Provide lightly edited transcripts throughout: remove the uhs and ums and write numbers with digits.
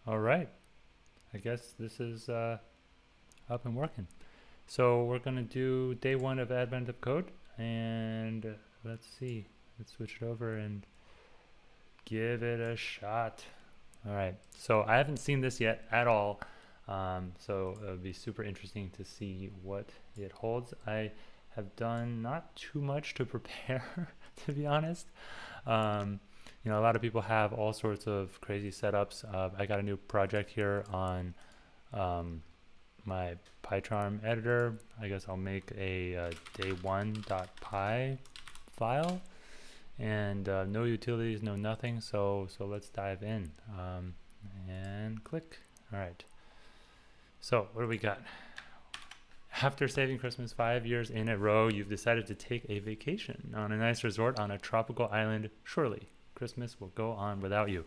All right. I guess this is up and working. So we're going to do day one of Advent of Code. And let's see. Let's switch it over and give it a shot. All right. So I haven't seen this yet at all. So it'll be super interesting to see what it holds. I have done not too much to prepare, to be honest. Um, a lot of people have all sorts of crazy setups. I got a new project here on um, my PyCharm editor. I guess I'll make a day1.py file and no utilities, no nothing. So let's dive in and click. All right. So what do we got? After saving Christmas 5 years in a row, you've decided to take a vacation on a nice resort on a tropical island. Surely Christmas will go on without you.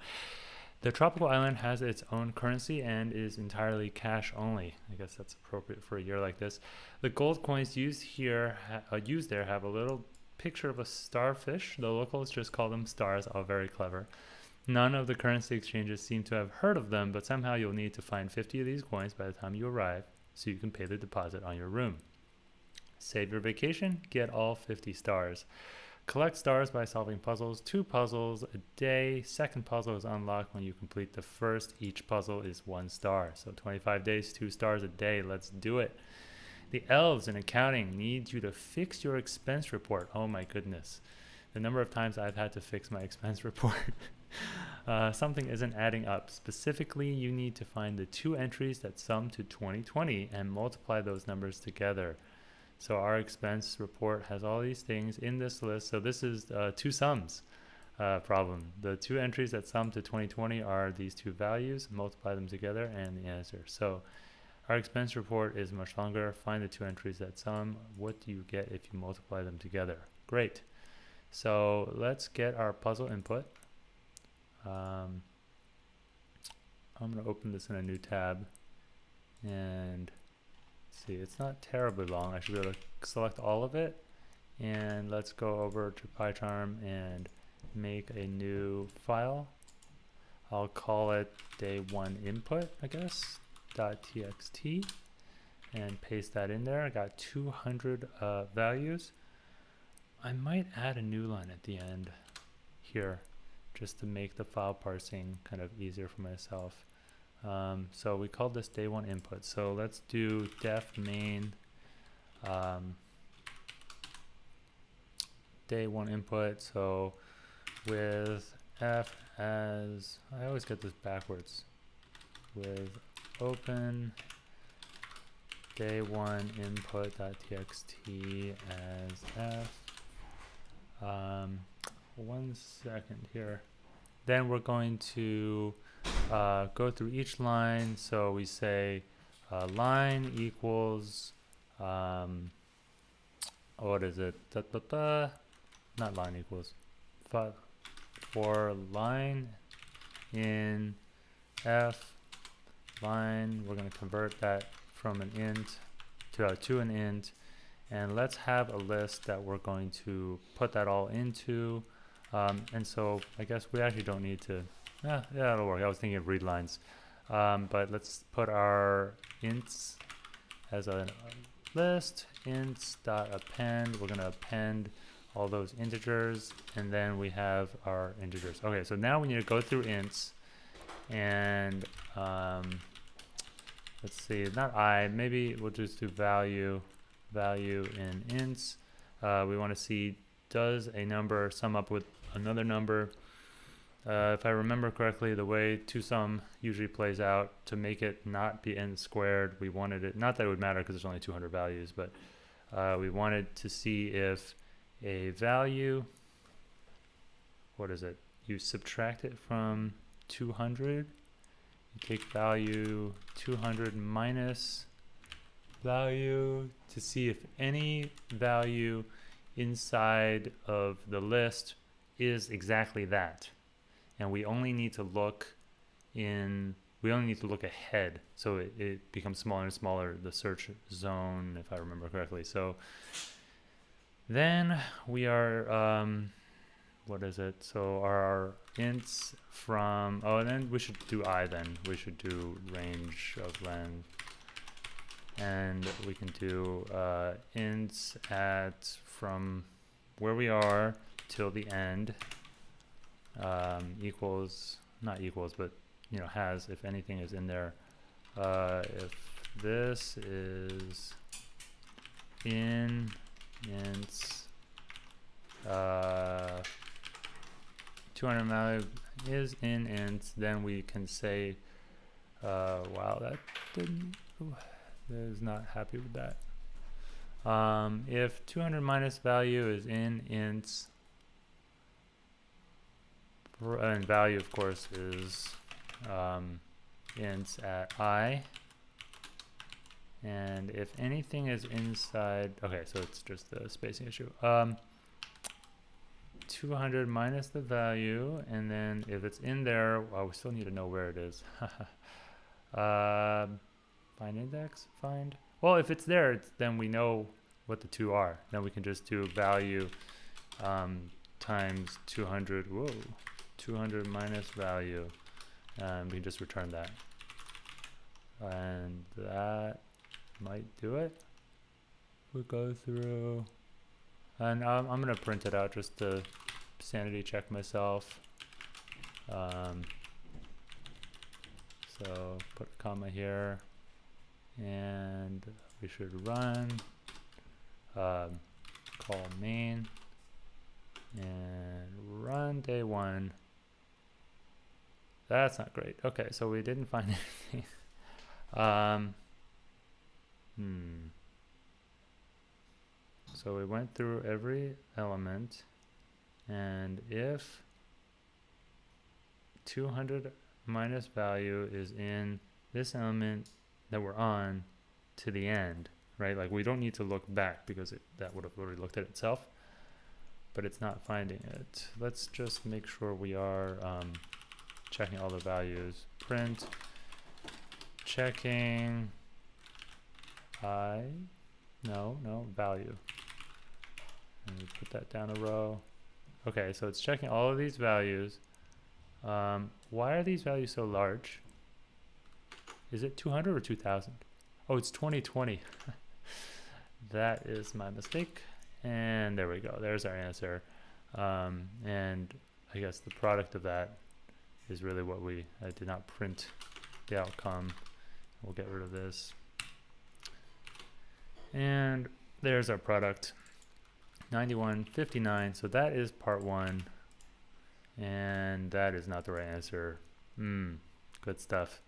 The tropical island has its own currency and is entirely cash only. I guess that's appropriate for a year like this. The gold coins used there have a little picture of a starfish. The locals just call them stars. All very clever. None of the currency exchanges seem to have heard of them, but somehow you'll need to find 50 of these coins by the time you arrive so you can pay the deposit on your room. Save your vacation, get all 50 stars. Collect stars by solving puzzles. 2 puzzles a day. Second puzzle is unlocked when you complete the first. Each puzzle is 1 star. So 25 days, 2 stars a day. Let's do it. The elves in accounting need you to fix your expense report. Oh my goodness. The number of times I've had to fix my expense report. Something isn't adding up. Specifically, you need to find the 2 entries that sum to 2020 and multiply those numbers together. So our expense report has all these things in this list. So this is 2 sums problem. The 2 entries that sum to 2020 are these 2 values. Multiply them together and the answer. So our expense report is much longer. Find the 2 entries that sum. What do you get if you multiply them together? Great. So let's get our puzzle input. I'm going to open this in a new tab and see, it's not terribly long. I should be able to select all of it, and let's go over to PyCharm and make a new file. I'll call it day1input, I guess, .txt, and paste that in there. I got 200 values. I might add a new line at the end here just to make the file parsing kind of easier for myself. So we called this day1 input. So let's do def main day1 input. So with f as, I always get this backwards, with open day1 input.txt as f. 1 second here. Then we're going to go through each line. So we say line equals, what is it? Not line equals. For line in f line, we're going to convert that from an int to an int. And let's have a list that we're going to put that all into. And so I guess we actually don't need to, yeah, it'll work. I was thinking of read lines. But let's put our ints as a list, ints.append. We're going to append all those integers, and then we have our integers. Okay, so now we need to go through ints, and let's see, maybe we'll just do value in ints. We want to see, does a number sum up with another number? If I remember correctly, the way toSum usually plays out, to make it not be n squared, we wanted it, not that it would matter because there's only 200 values, but we wanted to see if a value, what is it? You subtract it from 200, you take value 200 minus value to see if any value inside of the list is exactly that. And we only need to look ahead, so it becomes smaller and smaller, the search zone, if I remember correctly. So then we are what is it? So our ints from, oh, and then we should do I then. We should do range of length. And we can do ints at from where we are till the end equals, not equals, but you know, has, if anything is in there. If this is in ints 200 value is in ints, then we can say wow, that didn't, is not happy with that. If 200 minus value is in ints, and value of course is ints at I, and if anything is inside, okay, so it's just the spacing issue. 200 minus the value, and then if it's in there, well, we still need to know where it is. Find index, find. Well, if it's there, then we know what the two are. Then we can just do value times 200. Whoa, 200 minus value, and we can just return that. And that might do it. We go through, and I'm gonna print it out just to sanity check myself. So put a comma here, and we should run, call main, and run day one. That's not great. Okay, so we didn't find anything. So we went through every element, and if 200 minus value is in this element that we're on to the end, right? Like we don't need to look back because that would have already looked at itself, but it's not finding it. Let's just make sure we are checking all the values. Print checking value, and we put that down a row. Okay, so it's checking all of these values. Why are these values so large? Is it 200 or 2000? Oh, it's 2020. That is my mistake. And there we go. There's our answer. And I guess the product of that is really what I did not print the outcome. We'll get rid of this. And there's our product, 9159. So that is part one. And that is not the right answer. Good stuff.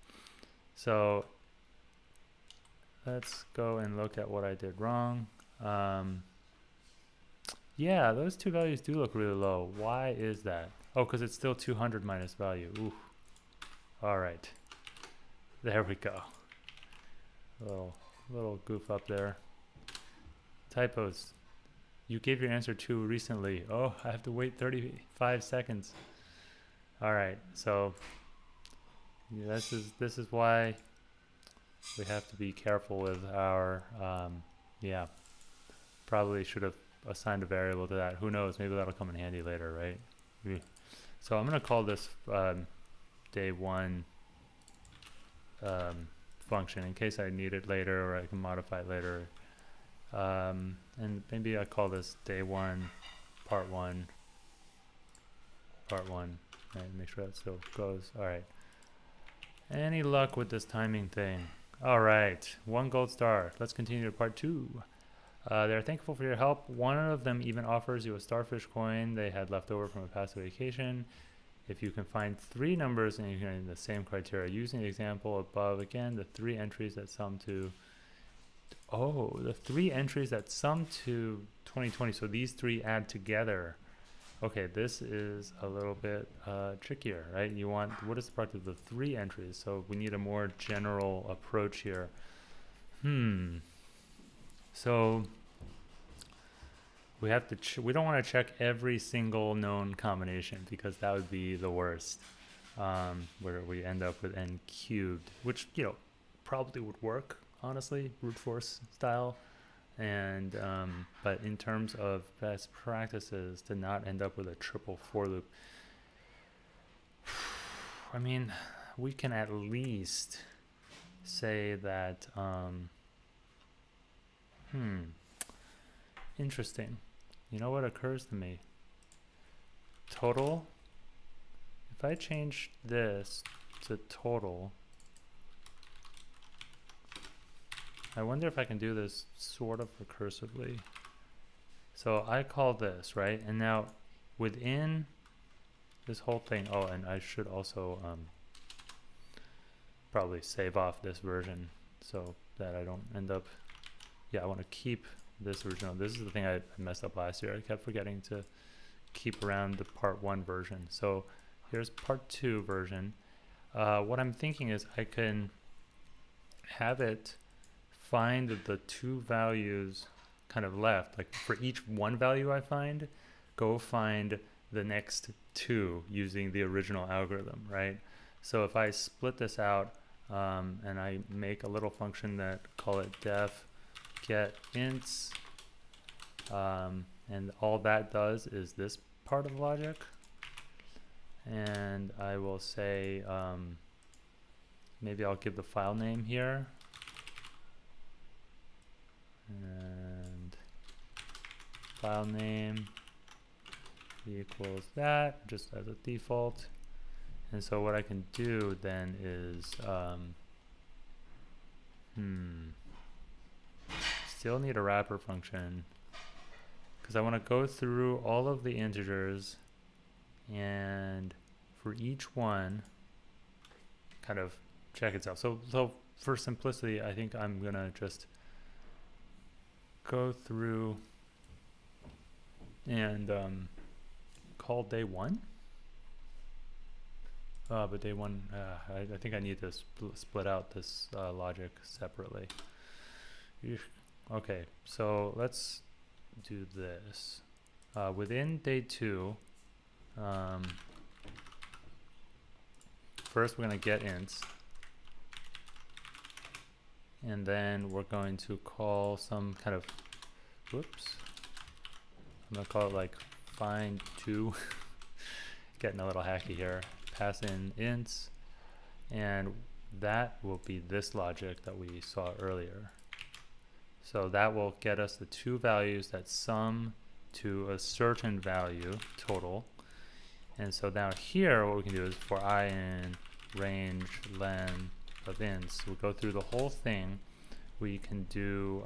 So let's go and look at what I did wrong. Yeah, those two values do look really low. Why is that? Oh, because it's still 200 minus value. Ooh. All right. There we go. Little goof up there. Typos. You gave your answer too recently. Oh, I have to wait 35 seconds. All right, so yeah, this is why we have to be careful with our yeah. Probably should have assigned a variable to that. Who knows? Maybe that'll come in handy later, right? So I'm gonna call this day one function in case I need it later, or I can modify it later. And maybe I call this day one, part one, right? Make sure that still goes. All right. Any luck with this timing thing? All right, 1 gold star. Let's continue to part 2. They're thankful for your help. One of them even offers you a starfish coin they had left over from a past vacation. If you can find 3 numbers and you're in the same criteria, using the example above, again, the 3 entries that sum to, the 3 entries that sum to 2020. So these 3 add together. Okay, this is a little bit trickier, right? You want, what is the product of the 3 entries? So we need a more general approach here. So we have to, we don't want to check every single known combination because that would be the worst, where we end up with n cubed, which, you know, probably would work, honestly, brute force style. And but in terms of best practices to not end up with a triple for loop, I mean, we can at least say that interesting. You know what occurs to me? Total. If I change this to total, I wonder if I can do this sort of recursively. So I call this, right? And now within this whole thing, oh, and I should also probably save off this version so that I don't end up, I want to keep this version. This is the thing I messed up last year. I kept forgetting to keep around the part 1 version. So here's part 2 version. What I'm thinking is I can have it find the 2 values kind of left, like for each 1 value I find, go find the next 2 using the original algorithm, right? So if I split this out and I make a little function that call it def get ints, and all that does is this part of logic, and I will say maybe I'll give the file name here, and file name equals that just as a default. And so what I can do then is still need a wrapper function because I want to go through all of the integers and for each one kind of check itself. So for simplicity, I think I'm gonna just go through and call day 1. But day 1, I think I need to split out this logic separately. Okay, so let's do this. Within day 2, first we're going to get ints. And then we're going to call some kind of, whoops. I'm going to call it like find 2. Getting a little hacky here. Pass in ints, and that will be this logic that we saw earlier. So that will get us the 2 values that sum to a certain value total. And so now here what we can do is for I in range len of ints, we'll go through the whole thing. We can do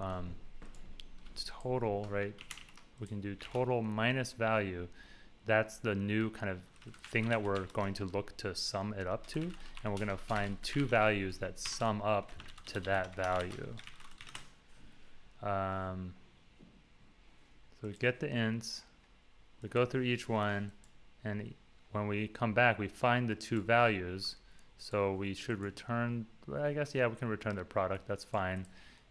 total, right? We can do total minus value. That's the new kind of thing that we're going to look to sum it up to, and we're going to find 2 values that sum up to that value. So we get the ints, we go through each one, and when we come back we find the 2 values, so we should return, I guess, yeah, we can return their product, that's fine,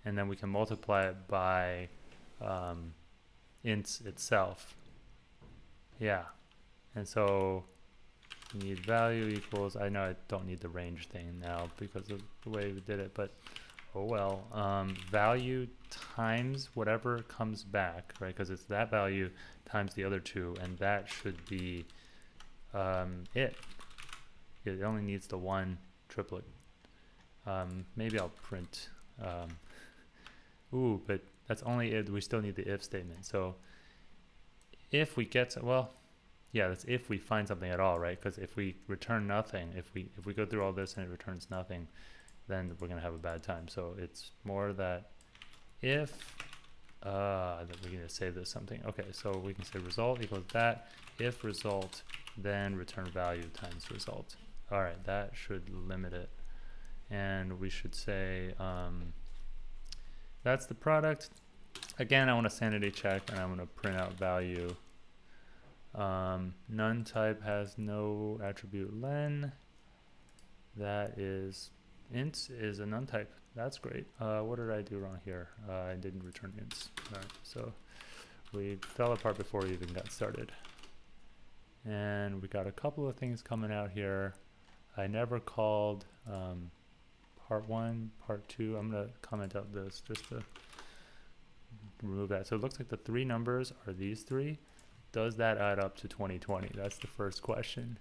and then we can multiply it by ints itself. Yeah. And so we need value equals, I know I don't need the range thing now because of the way we did it, but oh well. Value times whatever comes back, right? Because it's that value times the other 2, and that should be it. It only needs the 1 triplet. Maybe I'll print. But that's only it. We still need the if statement. So if we get, yeah, that's if we find something at all, right? Because if we return nothing, if we go through all this and it returns nothing, then we're gonna have a bad time. So it's more that if that we're gonna save this something. Okay, so we can say result equals that. If result, then return value times result. All right, that should limit it. And we should say that's the product. Again, I want a sanity check, and I'm gonna print out value. None type has no attribute len. That is, ints is a none type. That's great. What did I do wrong here? I didn't return ints. All right, so we fell apart before we even got started. And we got a couple of things coming out here. I never called part 1, part 2. I'm gonna comment out this just to remove that. So it looks like the three numbers are these three. Does that add up to 2020? That's the first question.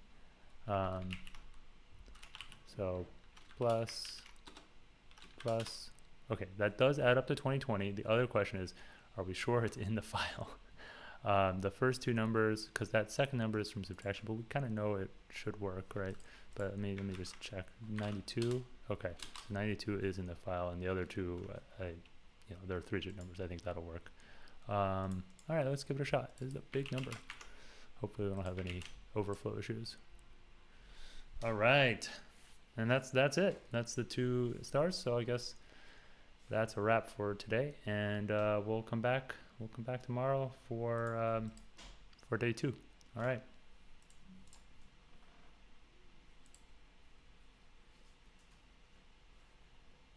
So plus, okay, that does add up to 2020. The other question is, are we sure it's in the file? The first two numbers, because that second number is from subtraction, but we kind of know it should work, right? But let me just check. 92. Okay, so 92 is in the file, and the other two, they're 3-digit numbers. I think that'll work. All right, let's give it a shot. This is a big number. Hopefully, we don't have any overflow issues. All right, and that's it. That's the 2 stars. So I guess that's a wrap for today, and we'll come back. We'll come back tomorrow for day 2. All right.